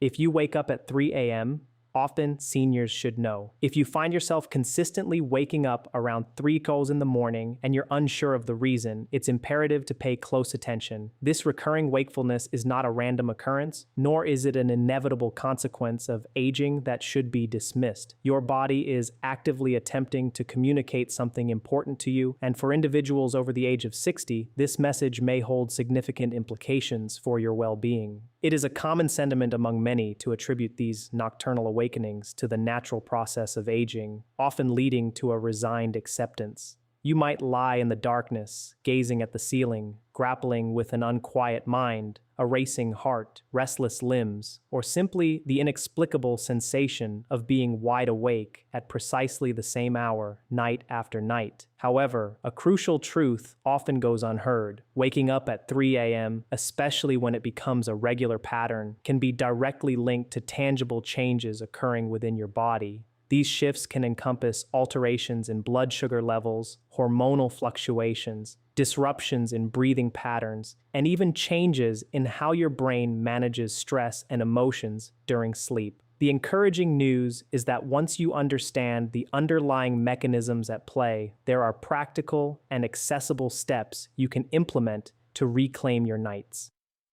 If you wake up at 3 a.m., often seniors should know. If you find yourself consistently waking up around 3 calls in the morning and you're unsure of the reason, it's imperative to pay close attention. This recurring wakefulness is not a random occurrence, nor is it an inevitable consequence of aging that should be dismissed. Your body is actively attempting to communicate something important to you, and for individuals over the age of 60, this message may hold significant implications for your well-being. It is a common sentiment among many to attribute these nocturnal awakenings to the natural process of aging, often leading to a resigned acceptance. You might lie in the darkness, gazing at the ceiling, grappling with an unquiet mind, a racing heart, restless limbs, or simply the inexplicable sensation of being wide awake at precisely the same hour, night after night. However, a crucial truth often goes unheard. Waking up at 3 a.m., especially when it becomes a regular pattern, can be directly linked to tangible changes occurring within your body. These shifts can encompass alterations in blood sugar levels, hormonal fluctuations, disruptions in breathing patterns, and even changes in how your brain manages stress and emotions during sleep. The encouraging news is that once you understand the underlying mechanisms at play, there are practical and accessible steps you can implement to reclaim your nights.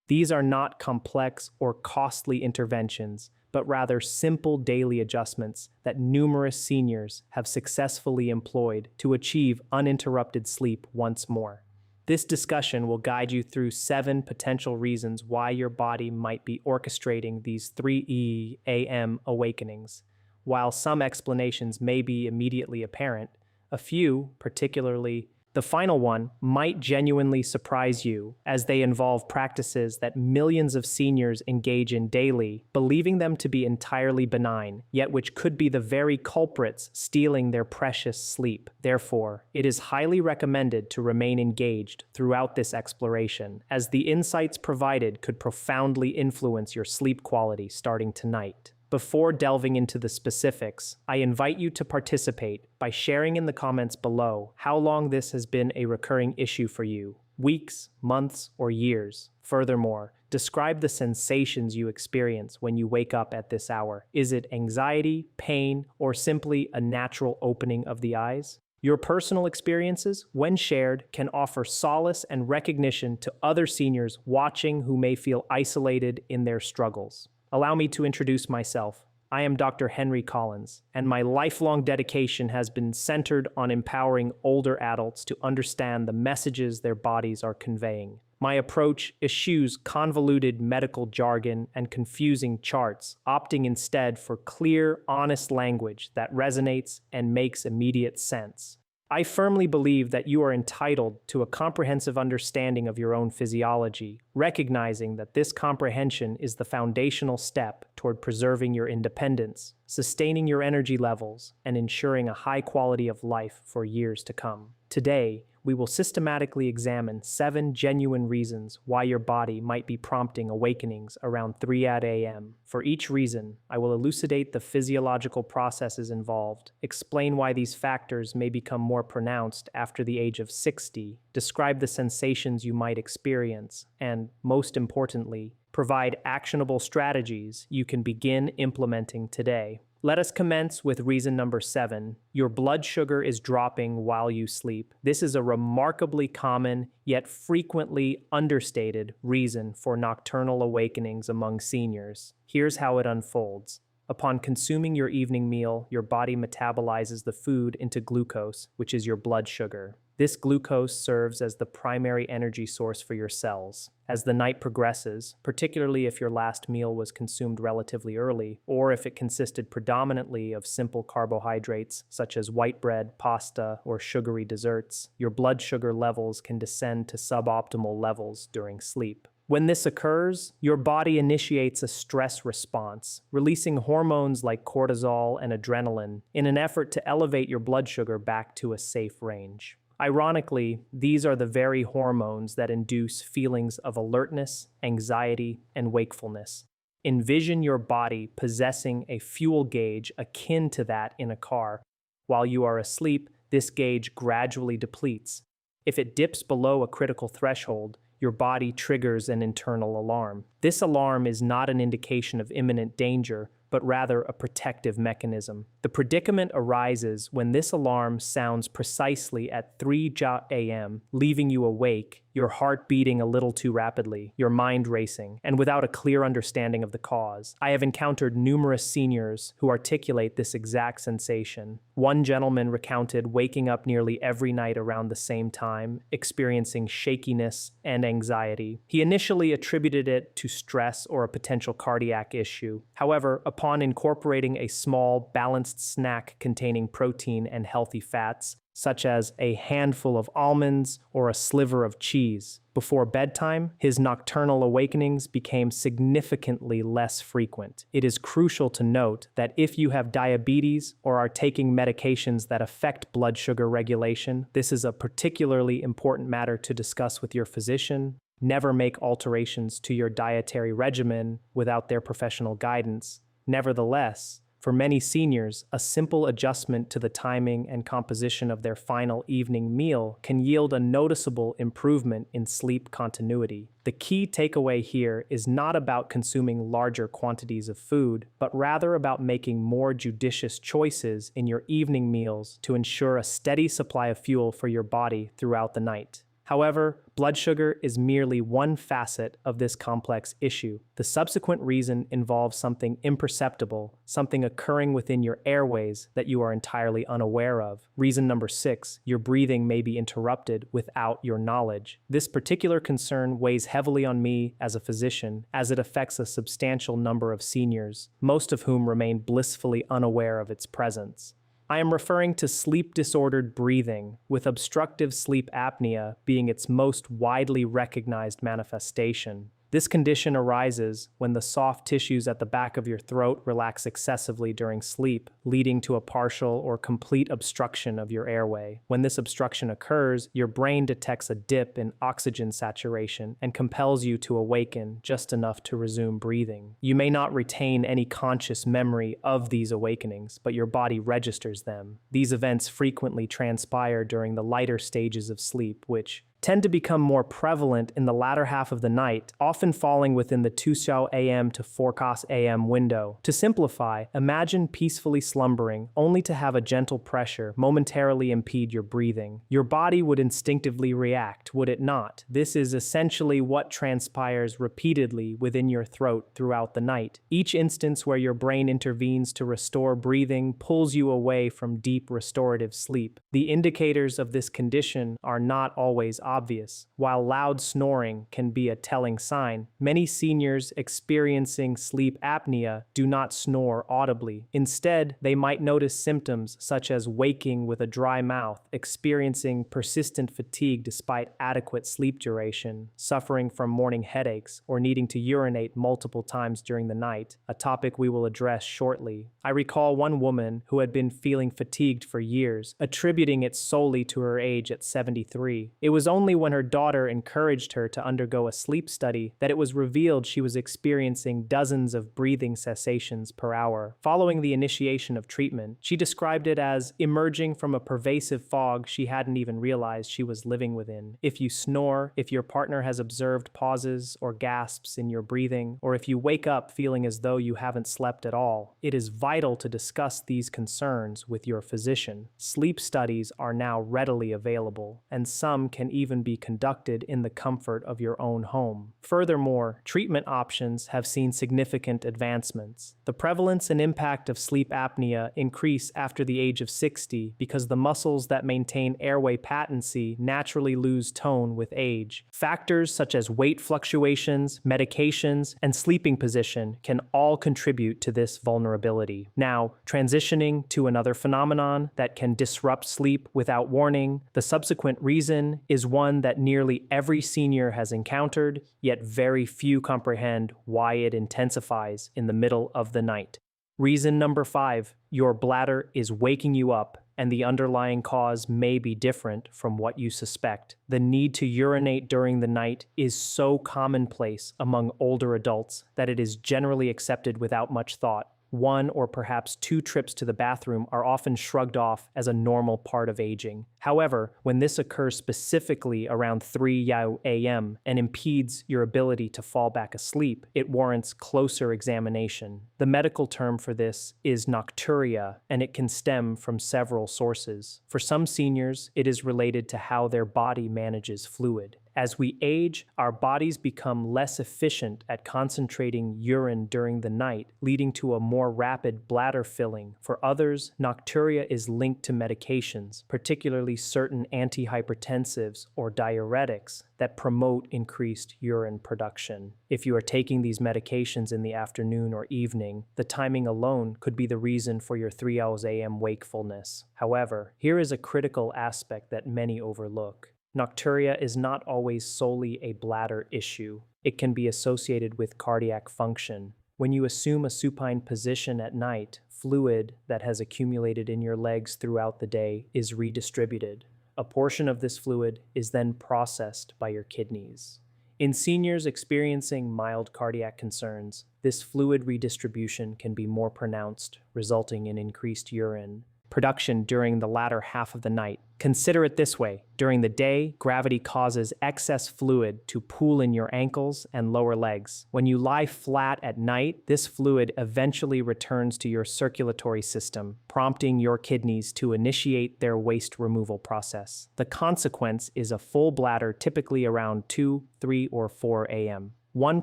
These are not complex or costly interventions, but rather simple daily adjustments that numerous seniors have successfully employed to achieve uninterrupted sleep once more. This discussion will guide you through 7 potential reasons why your body might be orchestrating these 3 a.m. awakenings. While some explanations may be immediately apparent, a few, particularly the final one, might genuinely surprise you, as they involve practices that millions of seniors engage in daily, believing them to be entirely benign, yet which could be the very culprits stealing their precious sleep. Therefore, it is highly recommended to remain engaged throughout this exploration, as the insights provided could profoundly influence your sleep quality starting tonight. Before delving into the specifics, I invite you to participate by sharing in the comments below how long this has been a recurring issue for you, weeks, months, or years. Furthermore, describe the sensations you experience when you wake up at this hour. Is it anxiety, pain, or simply a natural opening of the eyes? Your personal experiences, when shared, can offer solace and recognition to other seniors watching who may feel isolated in their struggles. Allow me to introduce myself. I am Dr. Henry Collins, and my lifelong dedication has been centered on empowering older adults to understand the messages their bodies are conveying. My approach eschews convoluted medical jargon and confusing charts, opting instead for clear, honest language that resonates and makes immediate sense. I firmly believe that you are entitled to a comprehensive understanding of your own physiology, recognizing that this comprehension is the foundational step toward preserving your independence, sustaining your energy levels, and ensuring a high quality of life for years to come. Today, we will systematically examine 7 genuine reasons why your body might be prompting awakenings around 3 a.m. For each reason, I will elucidate the physiological processes involved, explain why these factors may become more pronounced after the age of 60, describe the sensations you might experience, and, most importantly, provide actionable strategies you can begin implementing today. Let us commence with reason number 7. Your blood sugar is dropping while you sleep. This is a remarkably common, yet frequently understated reason for nocturnal awakenings among seniors. Here's how it unfolds. Upon consuming your evening meal, your body metabolizes the food into glucose, which is your blood sugar. This glucose serves as the primary energy source for your cells. As the night progresses, particularly if your last meal was consumed relatively early, or if it consisted predominantly of simple carbohydrates such as white bread, pasta, or sugary desserts, your blood sugar levels can descend to suboptimal levels during sleep. When this occurs, your body initiates a stress response, releasing hormones like cortisol and adrenaline in an effort to elevate your blood sugar back to a safe range. Ironically, these are the very hormones that induce feelings of alertness, anxiety, and wakefulness. Envision your body possessing a fuel gauge akin to that in a car. While you are asleep, this gauge gradually depletes. If it dips below a critical threshold, your body triggers an internal alarm. This alarm is not an indication of imminent danger, but rather a protective mechanism. The predicament arises when this alarm sounds precisely at 3 a.m., leaving you awake, your heart beating a little too rapidly, your mind racing, and without a clear understanding of the cause. I have encountered numerous seniors who articulate this exact sensation. One gentleman recounted waking up nearly every night around the same time, experiencing shakiness and anxiety. He initially attributed it to stress or a potential cardiac issue. However, upon incorporating a small, balanced snack containing protein and healthy fats, such as a handful of almonds or a sliver of cheese, before bedtime, his nocturnal awakenings became significantly less frequent. It is crucial to note that if you have diabetes or are taking medications that affect blood sugar regulation, this is a particularly important matter to discuss with your physician. Never make alterations to your dietary regimen without their professional guidance. Nevertheless, for many seniors, a simple adjustment to the timing and composition of their final evening meal can yield a noticeable improvement in sleep continuity. The key takeaway here is not about consuming larger quantities of food, but rather about making more judicious choices in your evening meals to ensure a steady supply of fuel for your body throughout the night. However, blood sugar is merely one facet of this complex issue. The subsequent reason involves something imperceptible, something occurring within your airways that you are entirely unaware of. Reason number 6, your breathing may be interrupted without your knowledge. This particular concern weighs heavily on me as a physician, as it affects a substantial number of seniors, most of whom remain blissfully unaware of its presence. I am referring to sleep-disordered breathing, with obstructive sleep apnea being its most widely recognized manifestation. This condition arises when the soft tissues at the back of your throat relax excessively during sleep, leading to a partial or complete obstruction of your airway. When this obstruction occurs, your brain detects a dip in oxygen saturation and compels you to awaken just enough to resume breathing. You may not retain any conscious memory of these awakenings, but your body registers them. These events frequently transpire during the lighter stages of sleep, which tend to become more prevalent in the latter half of the night, often falling within the 2 a.m. to 4 a.m. window. To simplify, imagine peacefully slumbering, only to have a gentle pressure momentarily impede your breathing. Your body would instinctively react, would it not? This is essentially what transpires repeatedly within your throat throughout the night. Each instance where your brain intervenes to restore breathing pulls you away from deep restorative sleep. The indicators of this condition are not always obvious. While loud snoring can be a telling sign, many seniors experiencing sleep apnea do not snore audibly. Instead, they might notice symptoms such as waking with a dry mouth, experiencing persistent fatigue despite adequate sleep duration, suffering from morning headaches, or needing to urinate multiple times during the night, a topic we will address shortly. I recall one woman who had been feeling fatigued for years, attributing it solely to her age at 73. It was only when her daughter encouraged her to undergo a sleep study that it was revealed she was experiencing dozens of breathing cessations per hour. Following the initiation of treatment, she described it as emerging from a pervasive fog she hadn't even realized she was living within. If you snore, if your partner has observed pauses or gasps in your breathing, or if you wake up feeling as though you haven't slept at all, it is vital to discuss these concerns with your physician. Sleep studies are now readily available, and some can even be conducted in the comfort of your own home. Furthermore, treatment options have seen significant advancements. The prevalence and impact of sleep apnea increase after the age of 60 because the muscles that maintain airway patency naturally lose tone with age. Factors such as weight fluctuations, medications, and sleeping position can all contribute to this vulnerability. Now, transitioning to another phenomenon that can disrupt sleep without warning, the subsequent reason is one that nearly every senior has encountered, yet very few comprehend why it intensifies in the middle of the night. Reason number 5, your bladder is waking you up, and the underlying cause may be different from what you suspect. The need to urinate during the night is so commonplace among older adults that it is generally accepted without much thought. 1 or perhaps 2 trips to the bathroom are often shrugged off as a normal part of aging. However, when this occurs specifically around 3 a.m. and impedes your ability to fall back asleep, it warrants closer examination. The medical term for this is nocturia, and it can stem from several sources. For some seniors, it is related to how their body manages fluid. As we age, our bodies become less efficient at concentrating urine during the night, leading to a more rapid bladder filling. For others, nocturia is linked to medications, particularly certain antihypertensives or diuretics that promote increased urine production. If you are taking these medications in the afternoon or evening, the timing alone could be the reason for your 3 a.m. wakefulness. However, here is a critical aspect that many overlook. Nocturia is not always solely a bladder issue. It can be associated with cardiac function. When you assume a supine position at night, fluid that has accumulated in your legs throughout the day is redistributed. A portion of this fluid is then processed by your kidneys. In seniors experiencing mild cardiac concerns, this fluid redistribution can be more pronounced, resulting in increased urine production during the latter half of the night. Consider it this way. During the day, gravity causes excess fluid to pool in your ankles and lower legs. When you lie flat at night, this fluid eventually returns to your circulatory system, prompting your kidneys to initiate their waste removal process. The consequence is a full bladder typically around 2, 3, or 4 a.m. One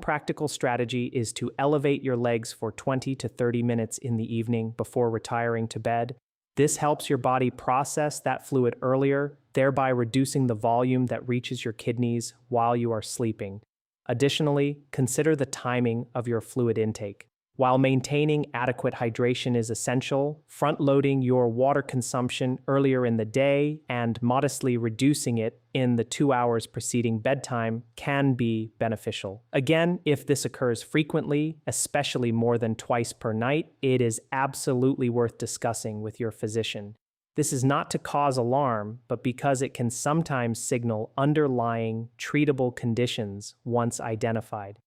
practical strategy is to elevate your legs for 20 to 30 minutes in the evening before retiring to bed. This helps your body process that fluid earlier, thereby reducing the volume that reaches your kidneys while you are sleeping. Additionally, consider the timing of your fluid intake. While maintaining adequate hydration is essential, front-loading your water consumption earlier in the day and modestly reducing it in the 2 hours preceding bedtime can be beneficial. Again, if this occurs frequently, especially more than twice per night, it is absolutely worth discussing with your physician. This is not to cause alarm, but because it can sometimes signal underlying treatable conditions once identified.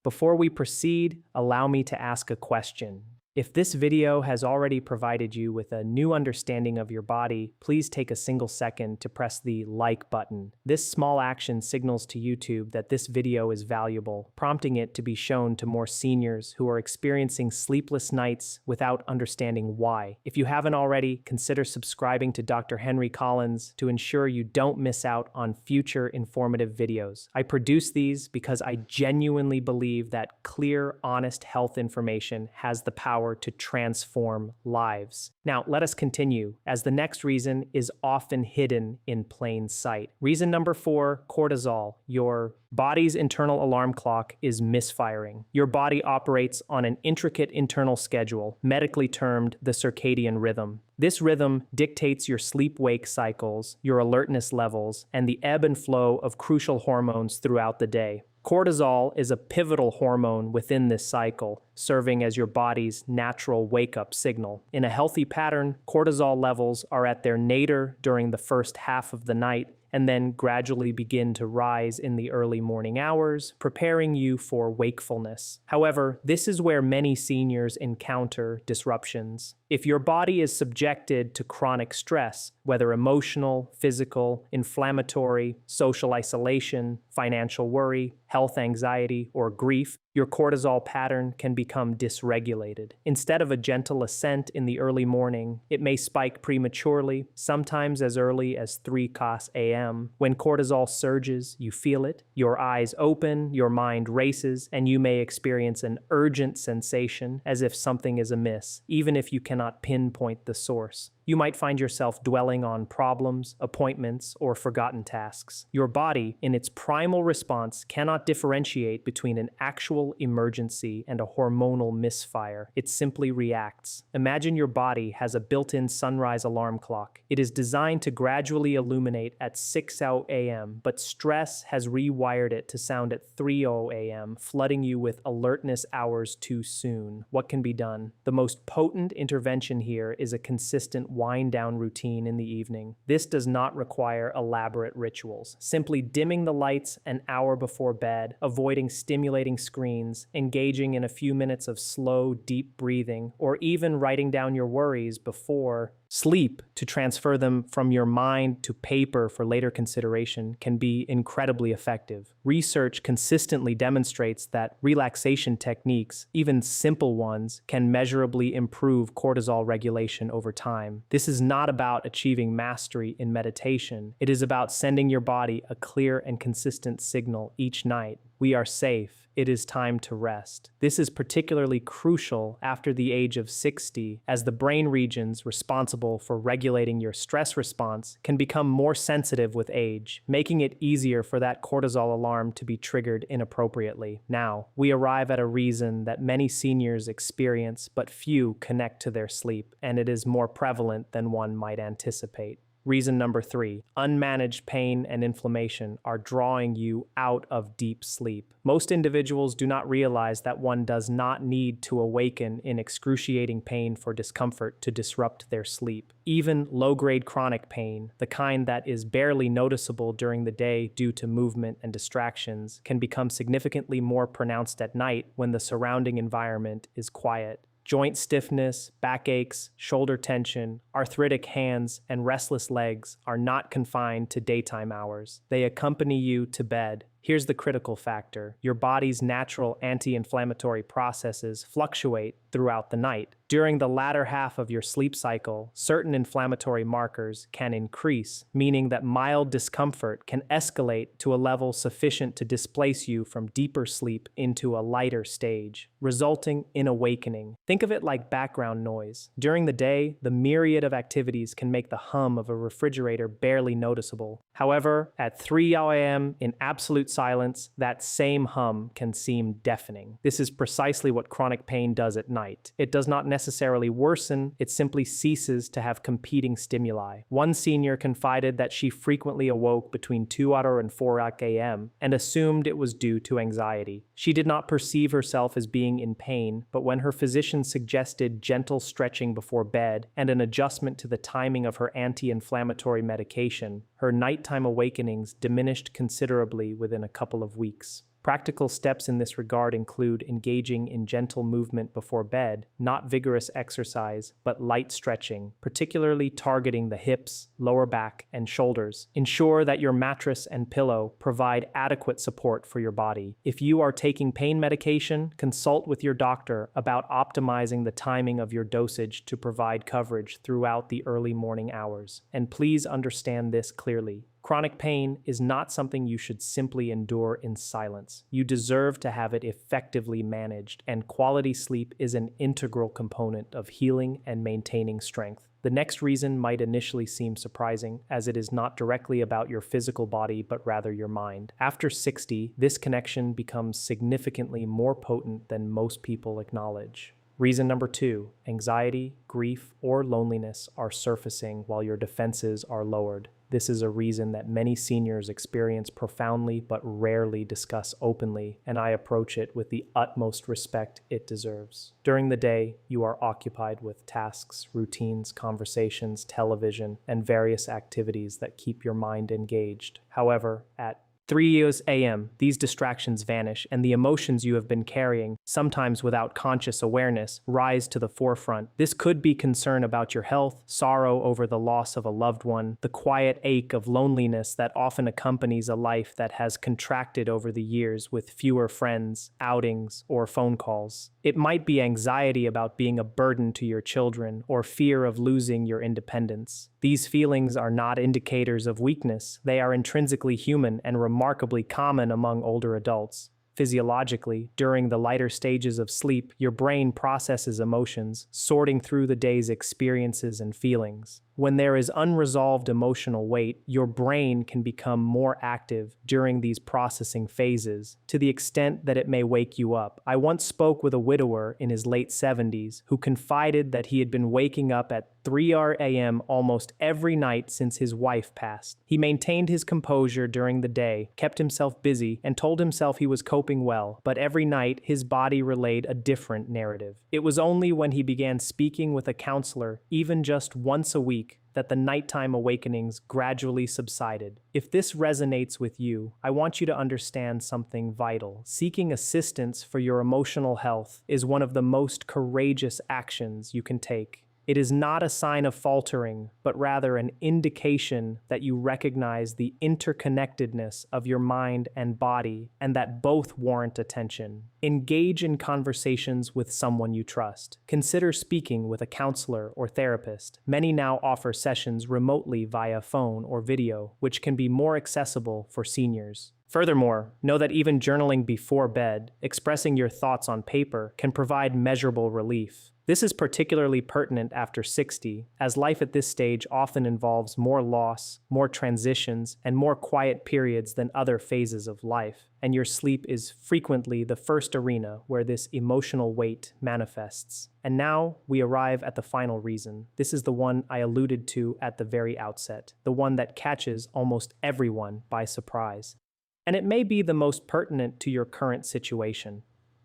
Before we proceed, allow me to ask a question. If this video has already provided you with a new understanding of your body, please take a single second to press the like button. This small action signals to YouTube that this video is valuable, prompting it to be shown to more seniors who are experiencing sleepless nights without understanding why. If you haven't already, consider subscribing to Dr. Henry Collins to ensure you don't miss out on future informative videos. I produce these because I genuinely believe that clear, honest health information has the power to transform lives. Now, let us continue, as the next reason is often hidden in plain sight. Reason number 4, cortisol. Your body's internal alarm clock is misfiring. Your body operates on an intricate internal schedule, medically termed the circadian rhythm. This rhythm dictates your sleep-wake cycles, your alertness levels, and the ebb and flow of crucial hormones throughout the day. Cortisol is a pivotal hormone within this cycle, serving as your body's natural wake-up signal. In a healthy pattern, cortisol levels are at their nadir during the first half of the night and then gradually begin to rise in the early morning hours, preparing you for wakefulness. However, this is where many seniors encounter disruptions. If your body is subjected to chronic stress, whether emotional, physical, inflammatory, social isolation, financial worry, health anxiety, or grief, your cortisol pattern can become dysregulated. Instead of a gentle ascent in the early morning, it may spike prematurely, sometimes as early as 3 a.m. When cortisol surges, you feel it, your eyes open, your mind races, and you may experience an urgent sensation as if something is amiss, even if you cannot pinpoint the source. You might find yourself dwelling on problems, appointments, or forgotten tasks. Your body, in its primal response, cannot differentiate between an actual emergency and a hormonal misfire. It simply reacts. Imagine your body has a built-in sunrise alarm clock. It is designed to gradually illuminate at 6 a.m., but stress has rewired it to sound at 3 a.m., flooding you with alertness hours too soon. What can be done? The most potent intervention here is a consistent wind-down routine in the evening. This does not require elaborate rituals. Simply dimming the lights an hour before bed, avoiding stimulating screens, engaging in a few minutes of slow, deep breathing, or even writing down your worries before sleep to transfer them from your mind to paper for later consideration can be incredibly effective. Research consistently demonstrates that relaxation techniques, even simple ones, can measurably improve cortisol regulation over time. This is not about achieving mastery in meditation. It is about sending your body a clear and consistent signal each night. We are safe. It is time to rest. This is particularly crucial after the age of 60, as the brain regions responsible for regulating your stress response can become more sensitive with age, making it easier for that cortisol alarm to be triggered inappropriately. Now, we arrive at a reason that many seniors experience but few connect to their sleep, and it is more prevalent than one might anticipate. Reason number 3, unmanaged pain and inflammation are drawing you out of deep sleep. Most individuals do not realize that one does not need to awaken in excruciating pain for discomfort to disrupt their sleep. Even low-grade chronic pain, the kind that is barely noticeable during the day due to movement and distractions, can become significantly more pronounced at night when the surrounding environment is quiet. Joint stiffness, backaches, shoulder tension, arthritic hands, and restless legs are not confined to daytime hours. They accompany you to bed. Here's the critical factor. Your body's natural anti-inflammatory processes fluctuate throughout the night. During the latter half of your sleep cycle, certain inflammatory markers can increase, meaning that mild discomfort can escalate to a level sufficient to displace you from deeper sleep into a lighter stage, resulting in awakening. Think of it like background noise. During the day, the myriad of activities can make the hum of a refrigerator barely noticeable. However, at 3 a.m. in absolute silence, that same hum can seem deafening. This is precisely what chronic pain does at night. It does not necessarily worsen, it simply ceases to have competing stimuli. One senior confided that she frequently awoke between 2 and 4 a.m. and assumed it was due to anxiety. She did not perceive herself as being in pain, but when her physician suggested gentle stretching before bed and an adjustment to the timing of her anti-inflammatory medication, her nighttime awakenings diminished considerably within a couple of weeks. Practical steps in this regard include engaging in gentle movement before bed, not vigorous exercise, but light stretching, particularly targeting the hips, lower back, and shoulders. Ensure that your mattress and pillow provide adequate support for your body. If you are taking pain medication, consult with your doctor about optimizing the timing of your dosage to provide coverage throughout the early morning hours. And please understand this clearly. Chronic pain is not something you should simply endure in silence. You deserve to have it effectively managed, and quality sleep is an integral component of healing and maintaining strength. The next reason might initially seem surprising, as it is not directly about your physical body, but rather your mind. After 60, this connection becomes significantly more potent than most people acknowledge. Reason number 2, anxiety, grief, or loneliness are surfacing while your defenses are lowered. This is a reason that many seniors experience profoundly but rarely discuss openly, and I approach it with the utmost respect it deserves. During the day, you are occupied with tasks, routines, conversations, television, and various activities that keep your mind engaged. However, at 3 a.m., these distractions vanish, and the emotions you have been carrying, sometimes without conscious awareness, rise to the forefront. This could be concern about your health, sorrow over the loss of a loved one, the quiet ache of loneliness that often accompanies a life that has contracted over the years with fewer friends, outings, or phone calls. It might be anxiety about being a burden to your children, or fear of losing your independence. These feelings are not indicators of weakness. They are intrinsically human and remarkably common among older adults. Physiologically, during the lighter stages of sleep, your brain processes emotions, sorting through the day's experiences and feelings. When there is unresolved emotional weight, your brain can become more active during these processing phases, to the extent that it may wake you up. I once spoke with a widower in his late 70s who confided that he had been waking up at 3 a.m. almost every night since his wife passed. He maintained his composure during the day, kept himself busy, and told himself he was coping well, but every night his body relayed a different narrative. It was only when he began speaking with a counselor, even just once a week, that the nighttime awakenings gradually subsided. If this resonates with you, I want you to understand something vital. Seeking assistance for your emotional health is one of the most courageous actions you can take. It is not a sign of faltering, but rather an indication that you recognize the interconnectedness of your mind and body, and that both warrant attention. Engage in conversations with someone you trust. Consider speaking with a counselor or therapist. Many now offer sessions remotely via phone or video, which can be more accessible for seniors. Furthermore, know that even journaling before bed, expressing your thoughts on paper, can provide measurable relief. This is particularly pertinent after 60, as life at this stage often involves more loss, more transitions, and more quiet periods than other phases of life, and your sleep is frequently the first arena where this emotional weight manifests. And now we arrive at the final reason. This is the one I alluded to at the very outset, the one that catches almost everyone by surprise. And it may be the most pertinent to your current situation.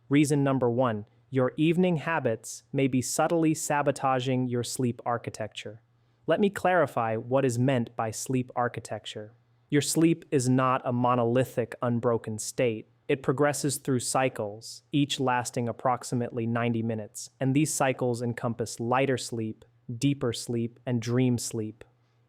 Reason number 1. Your evening habits may be subtly sabotaging your sleep architecture. Let me clarify what is meant by sleep architecture. Your sleep is not a monolithic, unbroken state. It progresses through cycles, each lasting approximately 90 minutes, and these cycles encompass lighter sleep, deeper sleep, and dream sleep.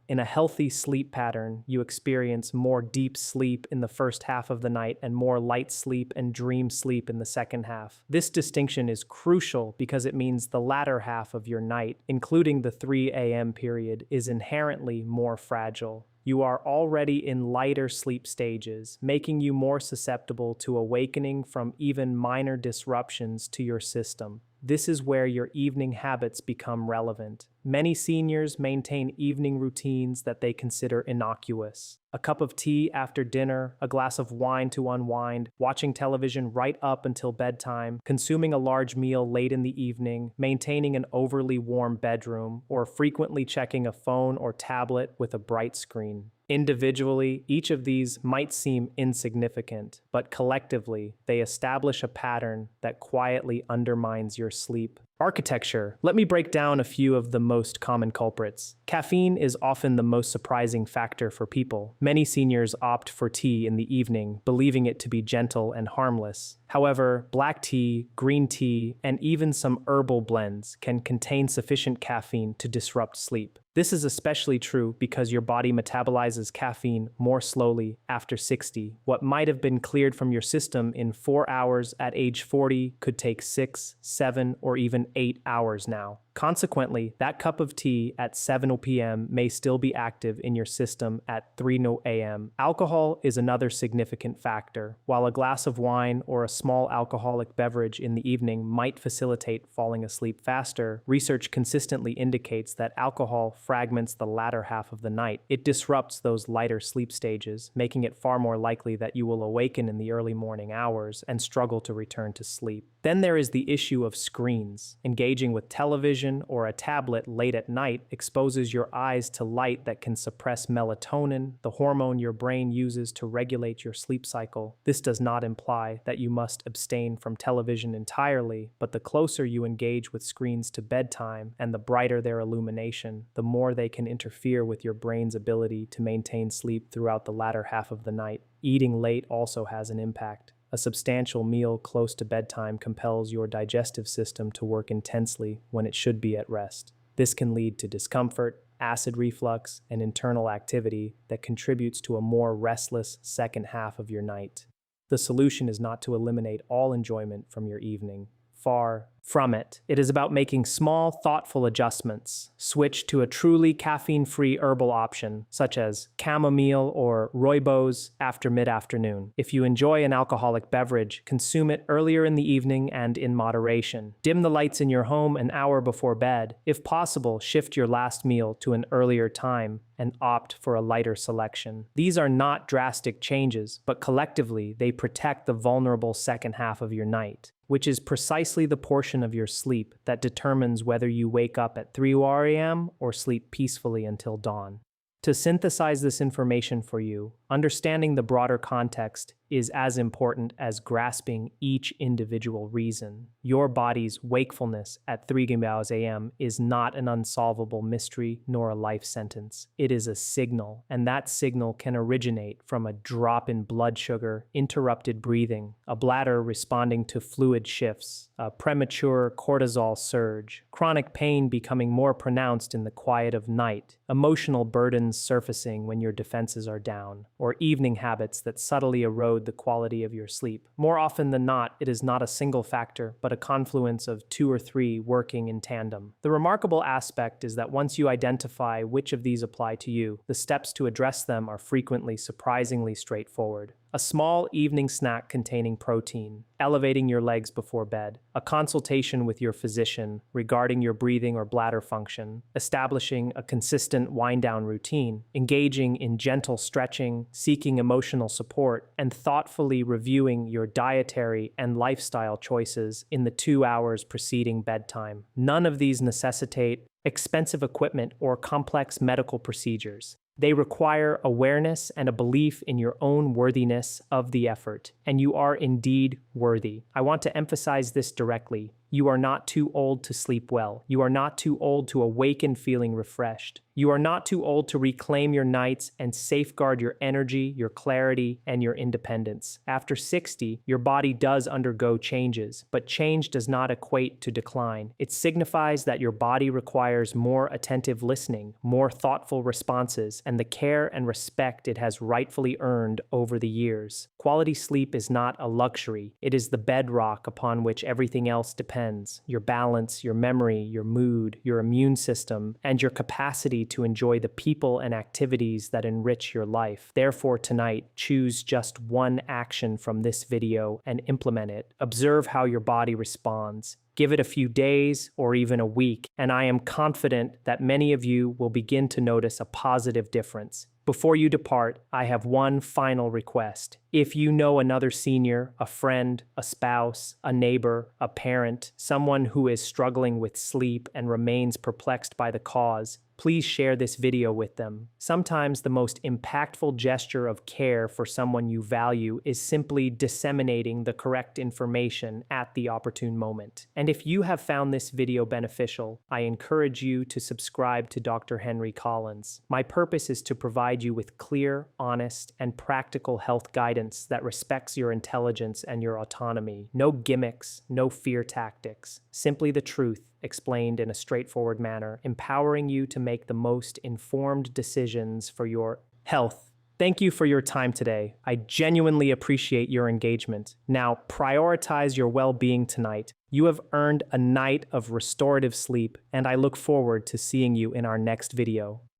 In a healthy sleep pattern, you experience more deep sleep in the first half of the night and more light sleep and dream sleep in the second half. This distinction is crucial because it means the latter half of your night, including the 3 a.m. period, is inherently more fragile. You are already in lighter sleep stages, making you more susceptible to awakening from even minor disruptions to your system. This is where your evening habits become relevant. Many seniors maintain evening routines that they consider innocuous. A cup of tea after dinner, a glass of wine to unwind, watching television right up until bedtime, consuming a large meal late in the evening, maintaining an overly warm bedroom, or frequently checking a phone or tablet with a bright screen. Individually, each of these might seem insignificant, but collectively, they establish a pattern that quietly undermines your sleep. Architecture. Let me break down a few of the most common culprits. Caffeine is often the most surprising factor for people. Many seniors opt for tea in the evening, believing it to be gentle and harmless. However, black tea, green tea, and even some herbal blends can contain sufficient caffeine to disrupt sleep. This is especially true because your body metabolizes caffeine more slowly after 60. What might have been cleared from your system in 4 hours at age 40 could take 6, 7, or even 8 hours now. Consequently, that cup of tea at 7 p.m. may still be active in your system at 3 a.m. Alcohol is another significant factor. While a glass of wine or a small alcoholic beverage in the evening might facilitate falling asleep faster, research consistently indicates that alcohol fragments the latter half of the night. It disrupts those lighter sleep stages, making it far more likely that you will awaken in the early morning hours and struggle to return to sleep. Then there is the issue of screens. Engaging with television or a tablet late at night exposes your eyes to light that can suppress melatonin, the hormone your brain uses to regulate your sleep cycle. This does not imply that you must abstain from television entirely, but the closer you engage with screens to bedtime and the brighter their illumination, the more they can interfere with your brain's ability to maintain sleep throughout the latter half of the night. Eating late also has an impact. A substantial meal close to bedtime compels your digestive system to work intensely when it should be at rest. This can lead to discomfort, acid reflux, and internal activity that contributes to a more restless second half of your night. The solution is not to eliminate all enjoyment from your evening. Far from it. It is about making small, thoughtful adjustments. Switch to a truly caffeine-free herbal option, such as chamomile or rooibos after mid-afternoon. If you enjoy an alcoholic beverage, consume it earlier in the evening and in moderation. Dim the lights in your home an hour before bed. If possible, shift your last meal to an earlier time and opt for a lighter selection. These are not drastic changes, but collectively, they protect the vulnerable second half of your night, which is precisely the portion of your sleep that determines whether you wake up at 3 a.m. or sleep peacefully until dawn. To synthesize this information for you, understanding the broader context is as important as grasping each individual reason. Your body's wakefulness at 3 a.m. is not an unsolvable mystery nor a life sentence. It is a signal, and that signal can originate from a drop in blood sugar, interrupted breathing, a bladder responding to fluid shifts, a premature cortisol surge, chronic pain becoming more pronounced in the quiet of night, emotional burdens surfacing when your defenses are down, or evening habits that subtly erode the quality of your sleep. More often than not, it is not a single factor, but a confluence of 2 or 3 working in tandem. The remarkable aspect is that once you identify which of these apply to you, the steps to address them are frequently surprisingly straightforward. A small evening snack containing protein, elevating your legs before bed, a consultation with your physician regarding your breathing or bladder function, establishing a consistent wind-down routine, engaging in gentle stretching, seeking emotional support, and thoughtfully reviewing your dietary and lifestyle choices in the 2 hours preceding bedtime. None of these necessitate expensive equipment or complex medical procedures. They require awareness and a belief in your own worthiness of the effort, and you are indeed worthy. I want to emphasize this directly. You are not too old to sleep well. You are not too old to awaken feeling refreshed. You are not too old to reclaim your nights and safeguard your energy, your clarity, and your independence. After 60, your body does undergo changes, but change does not equate to decline. It signifies that your body requires more attentive listening, more thoughtful responses, and the care and respect it has rightfully earned over the years. Quality sleep is not a luxury. It is the bedrock upon which everything else depends. Your balance, your memory, your mood, your immune system, and your capacity to enjoy the people and activities that enrich your life. Therefore, tonight, choose just one action from this video and implement it. Observe how your body responds. Give it a few days or even a week, and I am confident that many of you will begin to notice a positive difference. Before you depart, I have one final request. If you know another senior, a friend, a spouse, a neighbor, a parent, someone who is struggling with sleep and remains perplexed by the cause, please share this video with them. Sometimes the most impactful gesture of care for someone you value is simply disseminating the correct information at the opportune moment. And if you have found this video beneficial, I encourage you to subscribe to Dr. Henry Collins. My purpose is to provide you with clear, honest, and practical health guidance that respects your intelligence and your autonomy. No gimmicks, no fear tactics. Simply the truth, explained in a straightforward manner, empowering you to make the most informed decisions for your health. Thank you for your time today. I genuinely appreciate your engagement. Now, prioritize your well-being tonight. You have earned a night of restorative sleep, and I look forward to seeing you in our next video.